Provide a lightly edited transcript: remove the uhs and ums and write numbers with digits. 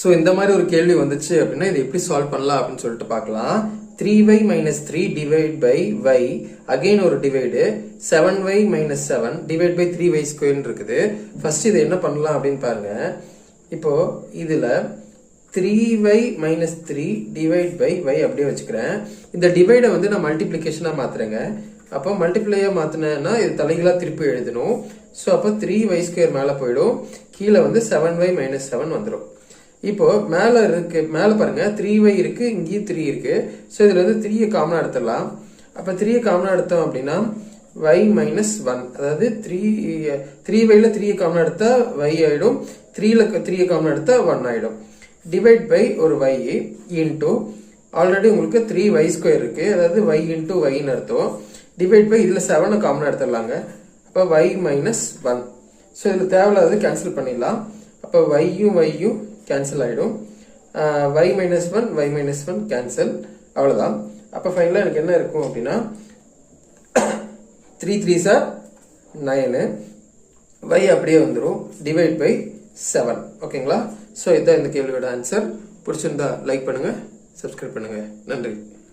So இந்த மாதிரி ஒரு கேள்வி வந்துச்சு அப்படின்னா இதை எப்படி சால்வ் பண்ணலாம் அப்படின்னு சொல்லிட்டு பார்க்கலாம். 3y minus 3 divide by y, again ஒரு divide 7y minus 7 divide by 3y square இருக்குது. ஃபர்ஸ்ட் இதை என்ன பண்ணலாம் அப்படின்னு பாருங்க. இப்போ இதுல 3y minus 3 divide by y அப்படியே வச்சுக்கிறேன். இந்த டிவைடை வந்து நான் மல்டிப்ளிகேஷனா மாத்துறேங்க. அப்போ மல்டிப்ளையா மாத்தினேன்னா இது தலைகீழா திருப்பி எழுதணும். ஸோ அப்போ 3y ஸ்கொயர் மேலே போயிடும், கீழே வந்து 7y minus 7 வந்துடும். இப்போ மேல இருக்கு, மேல பாருங்க 3y இருக்கு, இங்கேயும் 3 இருக்கு. ஸோ இதுல வந்து 3 காமனா எடுத்துடலாம். அப்ப 3 காமனா எடுத்தோம் அப்படின்னா y minus 1, அதாவது 3yல 3 காமனா எடுத்தா y ஆயிடும், 3ல 3 காமனா எடுத்தா 1 ஆயிடும். டிவைட் பை ஒரு y இன்டூ ஆல்ரெடி உங்களுக்கு 3y ஸ்கொயர் இருக்கு, அதாவது y இன்டூ yன்னு அர்த்தம். டிவைட் பை இதுல 7 காமனா எடுத்துடலாங்க. அப்ப y minus 1. ஸோ இதுல தேவையில்லாதது கேன்சல் பண்ணிடலாம். அப்ப yயும் கேன்சல் ஆயிடும். y minus 1 கேன்சல், அவ்வளவுதான். அப்ப ஃபைனலா எனக்கு என்ன இருக்கும் அப்படின்னா 3 3s are 9, y அப்படியே வந்துடும், டிவைட் பை 7. ஓகேங்களா? ஸோ இதான் இந்த கேள்வியோட ஆன்சர். பிடிச்சிருந்தா லைக் பண்ணுங்க, சப்ஸ்கிரைப் பண்ணுங்க. நன்றி.